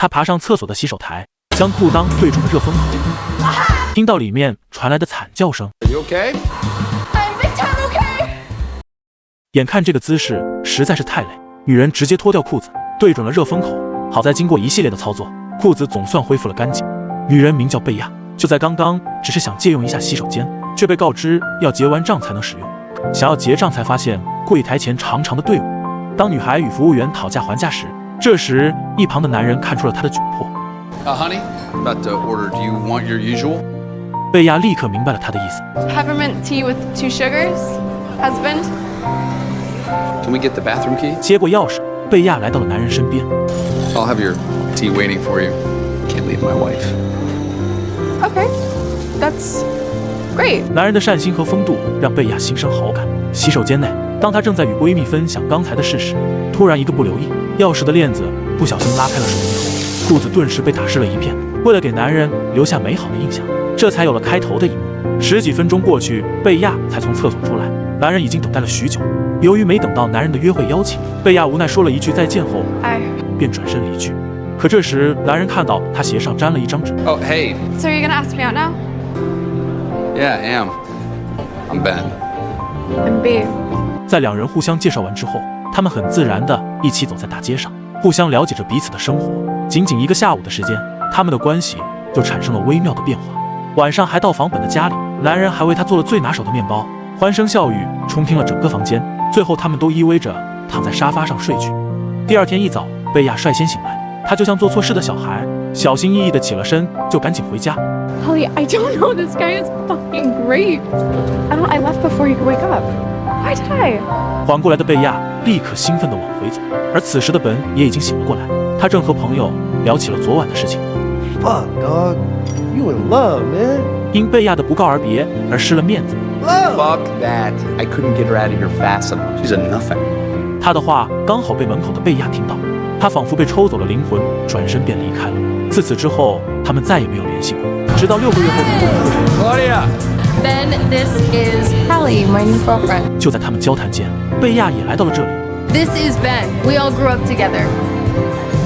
他爬上厕所的洗手台，将裤裆对准了热风口，听到里面传来的惨叫声。眼看这个姿势实在是太累，女人直接脱掉裤子，对准了热风口。好在经过一系列的操作，裤子总算恢复了干净。女人名叫贝亚，就在刚刚，只是想借用一下洗手间，却被告知要结完账才能使用。想要结账，才发现柜台前长长的队伍。当女孩与服务员讨价还价时，这时一旁的男人看出了她的窘迫。Honey, about to order. Do you want your usual? 贝亚立刻明白了他的意思。Peppermint tea with 2 sugars, husband. Can we get the bathroom key? 接过钥匙，贝亚来到了男人身边。I'll have your tea waiting for you. Can't leave my wife. Okay, that's great. 男人的善心和风度让贝亚心生好感。洗手间内，当她正在与闺蜜分享刚才的事时，突然一个不留意，钥匙的链子不小心拉开了手机后，裤子顿时被打湿了一片。为了给男人留下美好的印象，这才有了开头的一幕。10几分钟过去，贝亚才从厕所出来，男人已经等待了许久。由于没等到男人的约会邀请，贝亚无奈说了一句再见后，便转身离去。可这时，男人看到他鞋上沾了一张纸。Oh, hey. So are you gonna ask me out now? Yeah, I am. I'm Ben. I'm B. 在两人互相介绍完之后，他们很自然地一起走在大街上，互相了解着彼此的生活。仅仅1个下午的时间，他们的关系就产生了微妙的变化。晚上还到访本的家里，男人还为她做了最拿手的面包，欢声笑语冲天了整个房间。最后，他们都依偎着躺在沙发上睡去。第二天一早，贝亚率先醒来，她就像做错事的小孩，小心翼翼地起了身，就赶紧回家。Holly, I don't know. This guy is fucking great. I left before you could wake up. Why did I? 缓过来的贝亚立刻兴奋地往回走，而此时的本也已经醒了过来，他正和朋友聊起了昨晚的事情。Fuck, dog. You in love, man. 因贝亚的不告而别而失了面子。Fuck that. I couldn't get her out of here fast enough. She's a nothing. 他的话刚好被门口的贝亚听到，他仿佛被抽走了灵魂，转身便离开了。自此之后，他们再也没有联系过，直到6个月后的Claudia. Ben, this is Holly, my new girlfriend. 就在他们交谈间，贝亚也来到了这里。This is Ben. We all grew up together.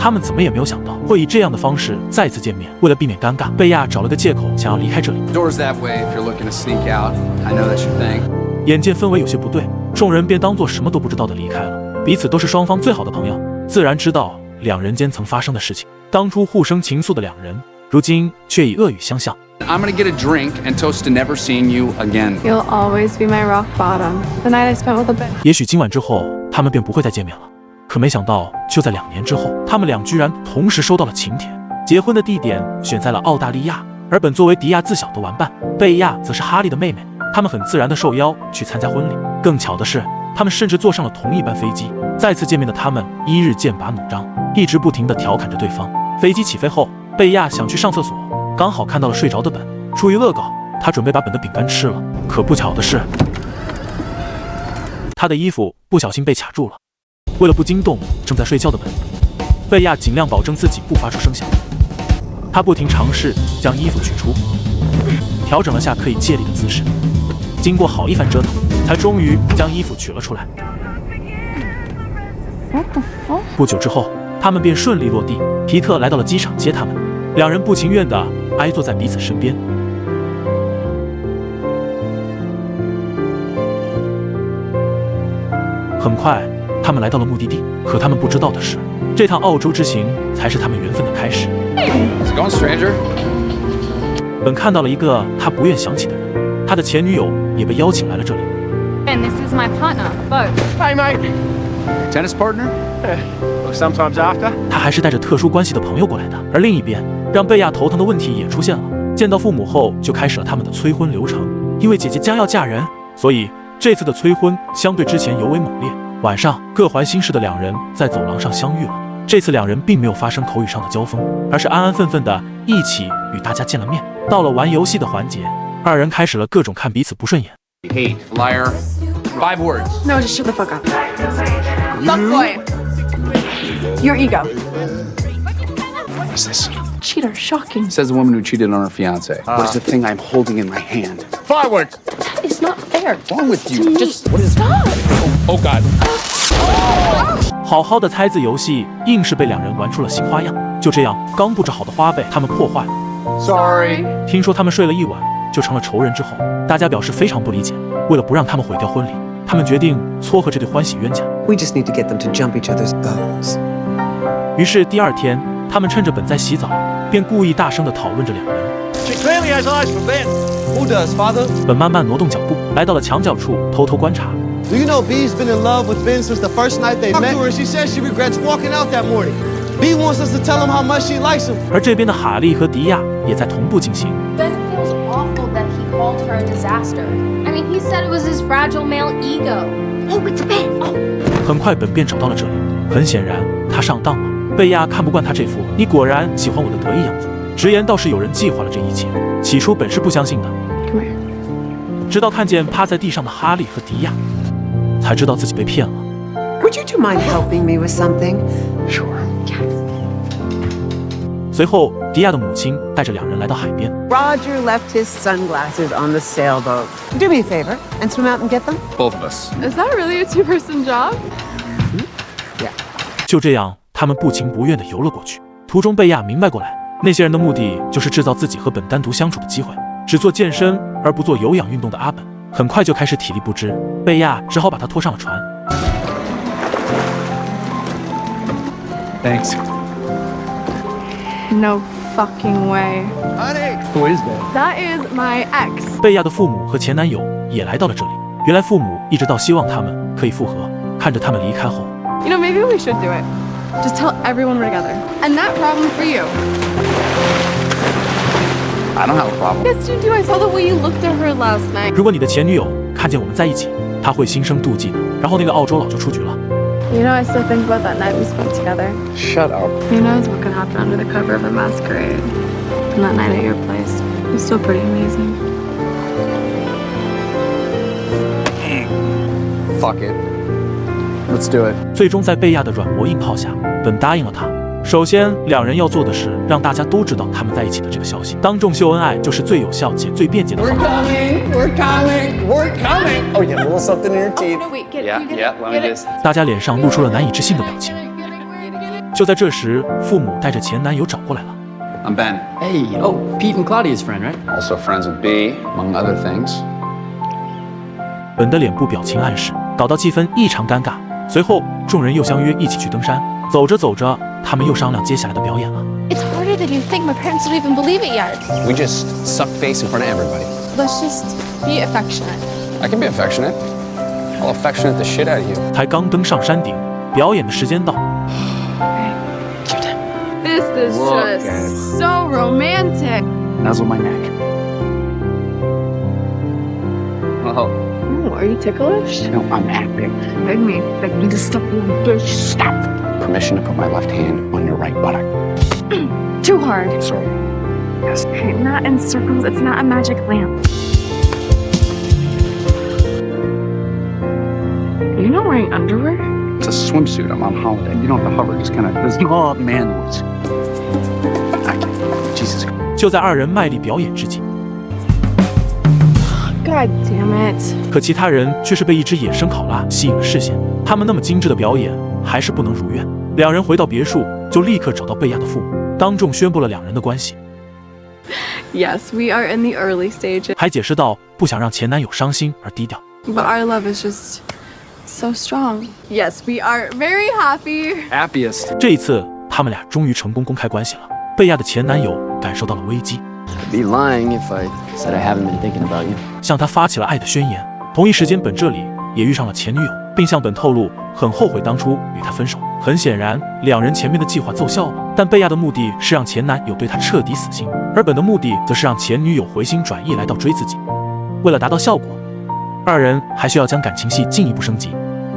他们怎么也没有想到会以这样的方式再次见面。为了避免尴尬，贝亚找了个借口想要离开这里。Door's that way if you're looking to sneak out. I know that's your thing. 眼见氛围有些不对，众人便当作什么都不知道的离开了。彼此都是双方最好的朋友，自然知道两人间曾发生的事情。当初互生情愫的两人，如今却以恶语相向。I'm gonna get a drink and toast to never seeing you again. You'll always be my rock bottom. The night I spent with a Ben. 也许今晚之后，他们便不会再见面了。可没想到，就在2年之后，他们俩居然同时收到了请帖。结婚的地点选在了澳大利亚，而本作为迪亚自小的玩伴，贝亚则是哈利的妹妹。他们很自然地受邀去参加婚礼。更巧的是，他们甚至坐上了同一班飞机。再次见面的他们，一日剑拔弩张，一直不停地调侃着对方。飞机起飞后，贝亚想去上厕所，刚好看到了睡着的本。出于恶搞，他准备把本的饼干吃了。可不巧的是，他的衣服不小心被卡住了。为了不惊动正在睡觉的本，贝亚尽量保证自己不发出声响。他不停尝试将衣服取出，调整了下可以借力的姿势。经过好一番折腾，才终于将衣服取了出来。不久之后，他们便顺利落地。皮特来到了机场接他们，两人不情愿地挨坐在彼此身边。很快，他们来到了目的地。可他们不知道的是，这趟澳洲之行才是他们缘分的开始。How's it going, stranger? 本看到了一个他不愿想起的人，他的前女友也被邀请来了这里。And this is my partner, Bo. Hey, mate. Tennis partner? Well, sometimes after. 他还是带着特殊关系的朋友过来的。而另一边，让贝亚头疼的问题也出现了。见到父母后，就开始了他们的催婚流程。因为姐姐将要嫁人，所以这次的催婚相对之前尤为猛烈。晚上，各怀心事的两人在走廊上相遇了。这次两人并没有发生口语上的交锋，而是安安分分的一起与大家见了面。到了玩游戏的环节，二人开始了各种看彼此不顺眼。Hate, liar. 5 words. No, just shut the fuck up. Fuckboy. Your ego. What is this? Cheater. Shocking. Says the woman who cheated on her fiance. What is the thing I'm holding in my hand? 5 words. That is not fair. What's wrong with you? Just what is? Stop. Oh God. 好好的猜字游戏，硬是被两人玩出了新花样。就就这样，刚布置好的花被他们破坏了。 Sorry. 听说他们睡了一晚就成了仇人之后，大家表示非常不理解。为了不让他们毁掉婚礼，他们决定撮合这对欢喜冤家。 We just need to get them to jump each other's bones. 于是第二天，他们趁着本在洗澡，便故意大声地讨论着两人。 She clearly has eyes for Ben. Who does, Father? 本慢慢挪动脚步，来到了墙角处，偷偷观察。 Do you know B's been in love with Ben since the first night they met? She says she regrets walking out that morning. B wants us to tell him how much she likes him. 而这边的哈利和迪亚也在同步进行。 Ben feels awful that he called her a disaster. I mean, he said it was his fragile male ego. Oh, it's Ben. Oh. 很快，本便找到了这里。很显然，他上当了。贝亚看不惯他这副“你果然喜欢我的”得意样子，直言倒是有人计划了这一切。起初本是不相信的， Come here. 直到看见趴在地上的哈利和迪亚，才知道自己被骗了。 Would you two mind helping me with something? Sure. 随后，迪亚的母亲带着两人来到海边。 Roger left his sunglasses on the sailboat. Do me a favor and swim out and get them. Both of us. Is that really a two-person job? 就这样，他们不情不愿地游了过去。途中，贝亚明白过来，那些人的目的就是制造自己和本单独相处的机会。只做健身而不做有氧运动的阿本，很快就开始体力不支。贝亚只好把他拖上了船。 Thanks. No fucking way. Honey. Who is that? That is my ex. 贝亚的父母和前男友也来到了这里。原来父母一直到希望他们可以复合，看着他们离开后， You know, maybe we should do it. Just tell everyone we're together. And that problem for you. I don't have a problem. Yes, you do. I saw the way you looked at her last night. 如果你的前女友看见我们在一起，她会心生妒忌的。然后那个澳洲佬就出局了。 You know, I still think about that night we spent together. Shut up. Who knows what could happen under the cover of a masquerade? And that night at your place was still pretty amazing. Fuck it. Let's do it. 最终在贝亚的软磨硬泡下，本答应了他。首先，两人要做的是让大家都知道他们在一起的这个消息。当众秀恩爱就是最有效且最便捷的方法。 We're coming. We're coming. Oh, you have a little something in your teeth. No, wait, get Yeah, it. yeah. Let me just. 大家脸上露出了难以置信的表情。就在这时，父母带着前男友找过来了。 I'm Ben. Hey, oh, Pete and Claudia's friend, right? Also friends with B, among other things. 本的脸部表情暗示，搞到气氛异常尴尬。随后，众人又相约一起去登山。走着走着，他们又商量接下来的表演了。 It's harder than you think. My parents don't even believe it yet. We just suck face in front of everybody. Let's just be affectionate. I can be affectionate. I'll affectionate the shit out of you. 才刚登上山顶，表演的时间到。 This is Look just at it. so romantic. Nuzzle my neck. Oh. Oh, are you ticklish? No, I'm acting. Beg me to stop, you bitch. Stop. Permission to put my left hand on your right buttock. Too hard. Sorry. Yes. Okay, not in circles. It's not a magic lamp. Are you not wearing underwear? It's a swimsuit. I'm on holiday. You don't have to hover. Just kind of. Oh, man. Jesus. 就在二人卖力表演之际， God damn it. 可其他人却是被一只野生考拉吸引了视线。他们那么精致的表演还是不能如愿。两人回到别墅，就立刻找到贝亚的父母，当众宣布了两人的关系， Yes, we are in the early stages, 还解释到不想让前男友伤心而低调。 but our love is just so strong. Yes, we are very happy. Happiest. 这一次，他们俩终于成功公开关系了。贝亚的前男友感受到了危机， I'd be lying if I said I haven't been thinking about you. 向他发起了爱的宣言。同一时间，本这里也遇上了前女友，并向本透露很后悔当初与他分手。很显然，两人前面的计划奏效了，但贝亚的目的是让前男友对他彻底死心，而本的目的则是让前女友回心转意来到追自己。为了达到效果，二人还需要将感情戏进一步升级。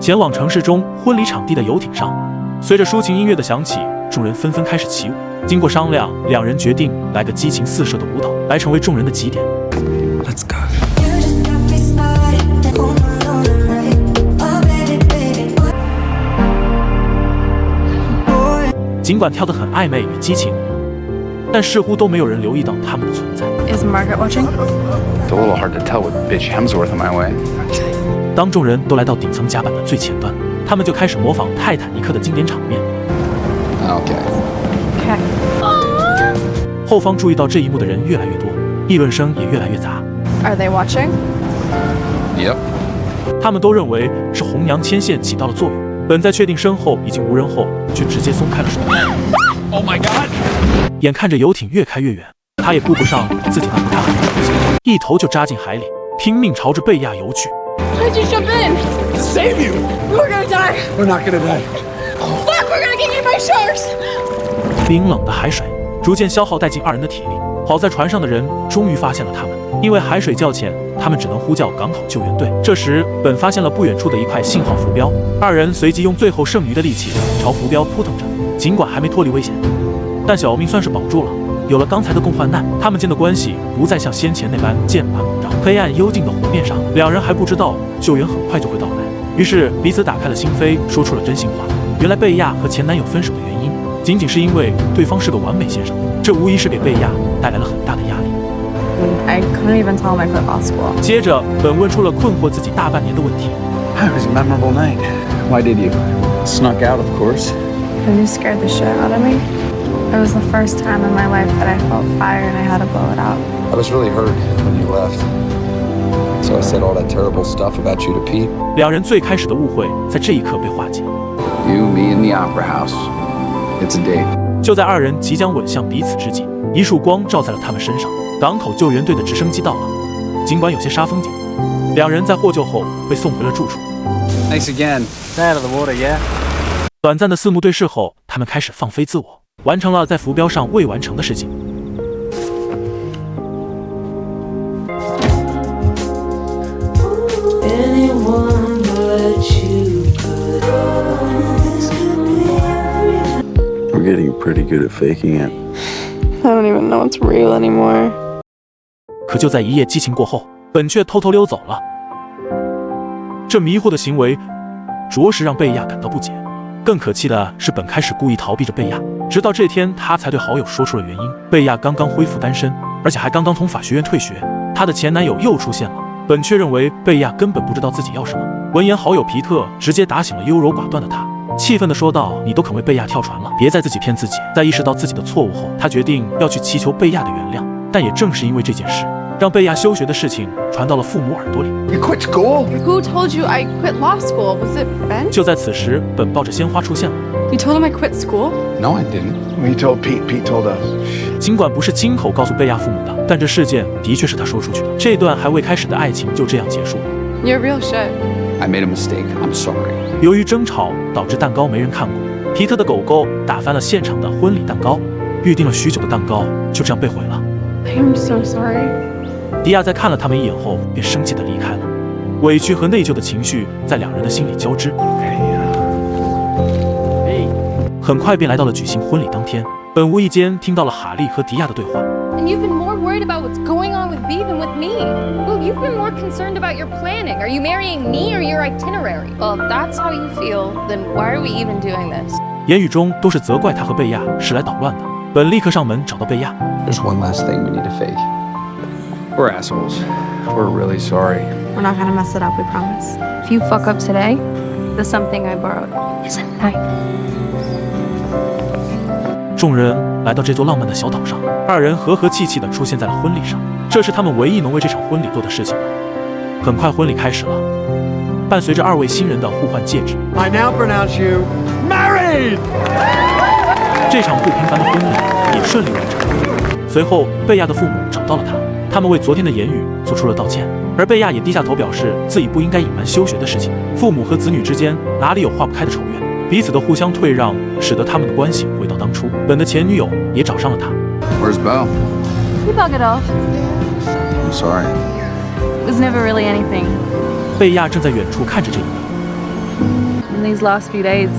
前往城市中婚礼场地的游艇上，随着抒情音乐的响起，众人纷纷开始起舞。经过商量，两人决定来个激情四射的舞蹈，来成为众人的起点。 Let's go. Oh, 尽管跳得很暧昧与激情，但似乎都没有人留意到他们的存在。 Is Margaret watching? It's a little hard to tell with bitch Hemsworth in my way. 当众人都来到顶层甲板的最前端，他们就开始模仿泰坦尼克的经典场面。 Okay. Okay. 后方注意到这一幕的人越来越多，议论声也越来越杂。Are they watching? Yep. 他们都认为是红娘牵线起到了作用。本在确定身后已经无人后，却直接松开了手。Oh my god! 眼看着游艇越开越远，他也顾不上自己那不大好的表现，一头就扎进海里，拼命朝着贝亚游去。Why'd you jump in? Save you! We're gonna die. We're not gonna die. Fuck, we're gonna get eaten by sharks. 冰冷的海水逐渐消耗殆尽二人的体力。好在船上的人终于发现了他们，因为海水较浅，他们只能呼叫港口救援队。这时，本发现了不远处的一块信号浮标，二人随即用最后剩余的力气朝浮标扑腾着。尽管还没脱离危险，但小命算是保住了。有了刚才的共患难，他们间的关系不再像先前那般剑拔弩张。黑暗幽静的湖面上，两人还不知道救援很快就会到来，于是彼此打开了心扉，说出了真心话。原来贝亚和前男友分手的原因，仅仅是因为对方是个完美先生，这无疑是给贝亚带来了很大的压力。I couldn't even tell him I quit law school. 接着，本问出了困惑自己大半年的问题。 It was a memorable night. Why did you? Snuck out, of course. And you scared the shit out of me. It was the first time in my life that I felt fire and I had to blow it out. I was really hurt when you left. So I said all that terrible stuff about you to Pete. 两人最开始的误会在这一刻被化解。 You, me, and the opera house. It's a date. 就在二人即将吻向彼此之际，一束光照在了他们身上。港口救援队的直升机到了，尽管有些煞风景，两人在获救后被送回了住处。 Thanks again. Out of the water, yeah. 短暂的四目对视后，他们开始放飞自我，完成了在浮标上未完成的事情。We're getting pretty good at faking it. I don't even know what's real anymore. 可就在一夜激情过后，本却偷偷溜走了。这迷惑的行为，着实让贝亚感到不解。更可气的是，本开始故意逃避着贝亚，直到这天，他才对好友说出了原因。贝亚刚刚恢复单身，而且还刚刚从法学院退学，她的前男友又出现了。本却认为贝亚根本不知道自己要什么。闻言，好友皮特直接打醒了优柔寡断的他，气愤地说道：“你都肯为贝亚跳船了，别再自己骗自己。”在意识到自己的错误后，他决定要去祈求贝亚的原谅。但也正是因为这件事，让贝亚休学的事情传到了父母耳朵里。 You quit school? Who told you I quit law school? Was it Ben? 就在此时，本抱着鲜花出现了。 You told him I quit school? No, I didn't. We told Pete. Pete told us. 尽管不是亲口告诉贝亚父母的，但这事件的确是他说出去的。这段还未开始的爱情就这样结束了。 You're real shit. I made a mistake. I'm sorry. 由于争吵导致蛋糕没人看过，皮特的狗狗打翻了现场的婚礼蛋糕，预定了许久的蛋糕就这样被毁了。 I'm so sorry. 迪亚在看了他们一眼后，便生气地离开了。委屈和内疚的情绪在两人的心里交织。很快便来到了举行婚礼当天，本无意间听到了哈利和迪亚的对话。 And you've been more worried about what's going on with Bee than with me. Well, you've been more concerned about your planning. Are you marrying me or your itinerary? Well, if that's how you feel, then why are we even doing this? 言语中都是责怪他和贝亚是来捣乱的。本立刻上门找到贝亚。 There's one last thing we need to fake. We're assholes. We're really sorry. We're not gonna mess it up, we promise. If you fuck up today, the something I borrowed is a knife. 众人来到这座浪漫的小岛上，二人和和气气地出现在了婚礼上，这是他们唯一能为这场婚礼做的事情了。很快婚礼开始了，伴随着二位新人的互换戒指， I now pronounce you married. 这场不平凡的婚礼也顺利完成了。随后，贝亚的父母找到了他，他们为昨天的言语做出了道歉，而贝亚也低下头表示自己不应该隐瞒休学的事情。父母和子女之间哪里有化不开的仇怨？彼此的互相退让，使得他们的关系回到当初。本的前女友也找上了他。 Where's Bo? You bug it off. I'm sorry. It was never really anything. 贝亚正在远处看着这一幕。 And these last few days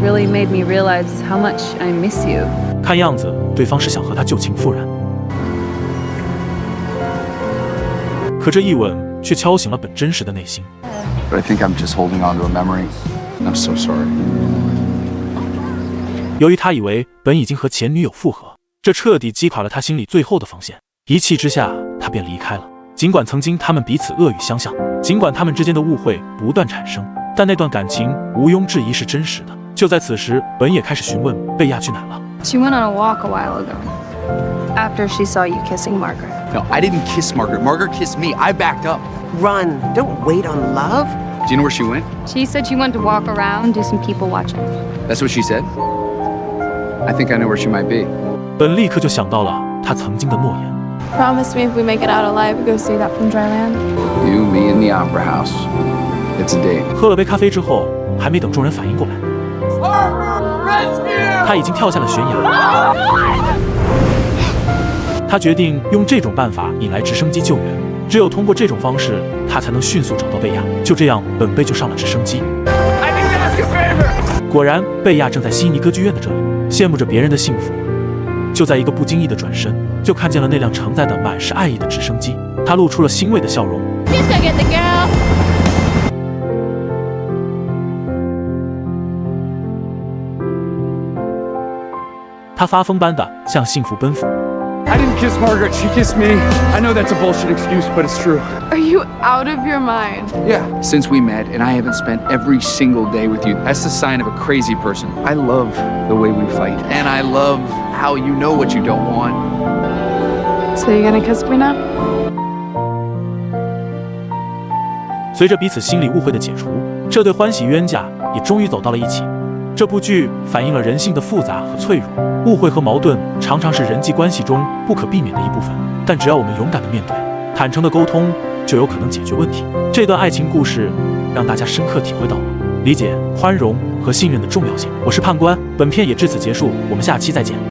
really made me realize how much I miss you. 看样子，对方是想和他旧情复燃。可这一吻却敲醒了本真实的内心。 But I think I'm just holding on to a memory. I'm so sorry. 由于他以为本已经和前女友复合，这彻底击垮了他心里最后的防线。一气之下，他便离开了。尽管曾经他们彼此恶语相向，尽管他们之间的误会不断产生，但那段感情毋庸置疑是真实的。就在此时，本也开始询问贝亚去哪了。 She went on a walk a while ago. After she saw you kissing Margaret. No, I didn't kiss Margaret. Margaret kissed me. I backed up. Run. Don't wait on love. Do you know where she went? She said she wanted to walk around, do some people watching. That's what she said? I think I know where she might be. 本立刻就想到了他曾经的诺言。 Promise me if we make it out alive, we go see that from Dryland. You, me, and the opera house. It's a date. 喝了杯咖啡之后，还没等众人反应过来，他已经跳下了悬崖。他决定用这种办法引来直升机救援，只有通过这种方式，他才能迅速找到贝亚。就这样，本贝就上了直升机。果然，贝亚正在悉尼歌剧院的这里，羡慕着别人的幸福。就在一个不经意的转身，就看见了那辆承载的满是爱意的直升机，他露出了欣慰的笑容。 Just go get the girl. 他发疯般的向幸福奔赴。 I didn't kiss Margaret. She kissed me. I know that's a bullshit excuse, but it's true. Are you out of your mind? Yeah. Since we met, and I haven't spent every single day with you, that's the sign of a crazy person. I love the way we fight, and I love how you know what you don't want. So you're gonna kiss me now? 随着彼此心理误会的解除，这对欢喜冤家也终于走到了一起。这部剧反映了人性的复杂和脆弱，误会和矛盾常常是人际关系中不可避免的一部分。但只要我们勇敢地面对，坦诚地沟通，就有可能解决问题。这段爱情故事让大家深刻体会到了理解、宽容和信任的重要性。我是判官，本片也至此结束，我们下期再见。